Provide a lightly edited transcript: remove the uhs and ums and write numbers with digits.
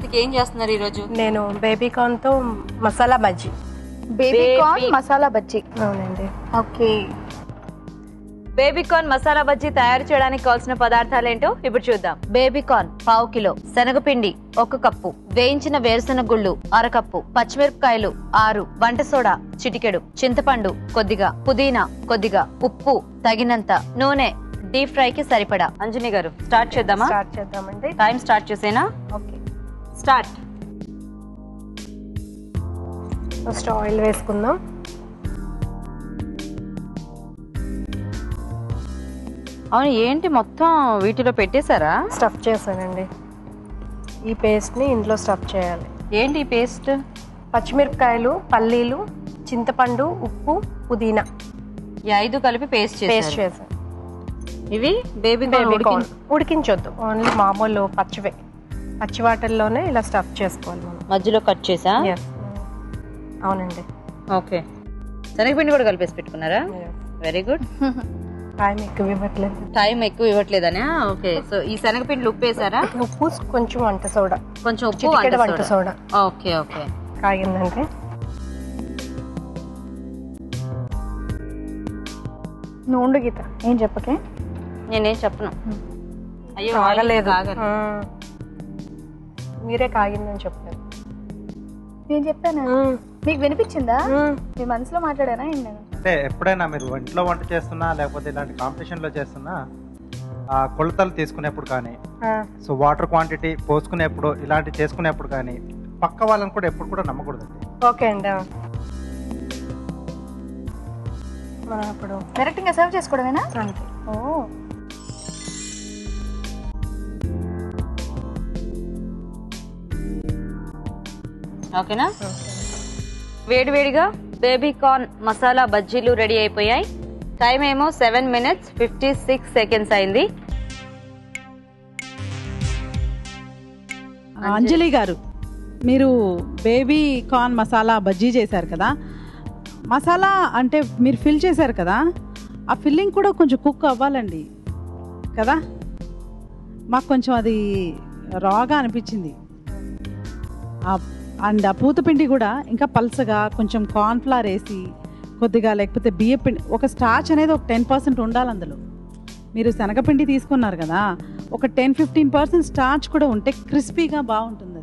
ఇంతకీ ఏం చేస్తున్నారు ఈ రోజు? నేను బేబీ కార్న్ తో మసాలా బజ్జీ. Baby corn masala bajji. అవునండి. Okay. Baby corn masala bajji తయారు చేయడానికి కావాల్సిన పదార్థాలు ఏంటో ఇప్పుడు చూద్దాం. బేబీ కార్న్ 1/2 కిలో, శనగపిండి 1 కప్పు, వేయించిన వేరుశెనగ గుళ్ళు 1/2 కప్పు, పచ్చిమిరపకాయలు 6, వంట సోడా చిటికెడు, చింతపండు కొద్దిగా, పుదీనా కొద్దిగా, ఉప్పు తగినంత, నూనె డీప్ ఫ్రై కి సరిపడా. అంజనీ గారు స్టార్ట్ చేద్దామా? స్టార్ట్ చేద్దామండి. టైం స్టార్ట్ చేసేనా? Okay, start. ఫస్ట్ ఆయిల్ వేసుకుందాం. అవును, ఏంటి మొత్తం వీటిలో పెట్టేశారా? స్టఫ్ చేశానండి. ఈ పేస్ట్ని ఇంట్లో స్టఫ్ చేయాలి. ఏంటి ఈ పేస్ట్? పచ్చిమిరపకాయలు, పల్లీలు, చింతపండు, ఉప్పు, పుదీనా ఈ 5 కలిపి పేస్ట్ చేశాను. ఇవి బేబీ కార్న్ ఉడికించొద్దు, ఓన్లీ మామూలు పచ్చి వాటర్లోనే ఇలా స్టఫ్ చేసుకోవాలి మనం. మధ్యలో కట్ చేసా? అవునండి. ఓకే, శనగపిండి కూడా కలిపేసి పెట్టుకున్నారా? Very good. టైం ఎక్కువ ఇవ్వట్లేదనే. ఓకే, సో ఈ శనగపిండి ఉప్పు వేసారా? ఉప్పు, కొంచెం వంట సోడా, కొంచెం ఉప్పు, వంట సోడా. Okay okay. కాగిందండి. నూనె గీత ఏం చెప్పకే, నేనేం చెప్పను. అయ్యో కాగలేదు, మీరే కాగిందని చెప్పారు. నేను చెప్పాను, మీకు వినిపించిందా? మీ మనసులో మాట్లాడానా? అంటే ఎప్పుడైనా మీరు ఇంట్లో వంట చేస్తున్నా లేకపోతే ఇలాంటి కాంపిటీషన్ లో చేస్తున్నా కొలతలు తీసుకునేప్పుడు కానీ, సో వాటర్ క్వాంటిటీ పోసుకునేప్పుడు, ఇలాంటి చేసుకునేప్పుడు కానీ పక్క వాళ్ళని కూడా ఎప్పుడు కూడా నమ్మకూడదండి. ఓకే అండి. మనం ఇప్పుడు డైరెక్ట్ గా సర్వ్ చేసుకోవడమేనా? అంతే. ఓ, ఓకేనా? వేడివేడిగా బేబీ కార్న్ మసాలా బజ్జీలు రెడీ అయిపోయాయి. టైం ఏమో 7 minutes 56 seconds అయింది. అంజలి గారు, మీరు బేబీ కార్న్ మసాలా బజ్జీ చేశారు కదా, మసాలా అంటే మీరు ఫిల్ చేశారు కదా, ఆ ఫిల్లింగ్ కూడా కొంచెం కుక్ అవ్వాలండి కదా. మాకు కొంచెం అది రాగా అనిపించింది. అండ్ ఆ పూతపిండి కూడా ఇంకా పల్సగా కొంచెం కార్న్ఫ్లవర్ వేసి కొద్దిగా, లేకపోతే బియ్యపిండి, ఒక స్టార్చ్ అనేది ఒక 10% ఉండాలి అందులో. మీరు శనగపిండి తీసుకున్నారు కదా, ఒక 10-15% స్టార్చ్ కూడా ఉంటే క్రిస్పీగా బాగుంటుంది.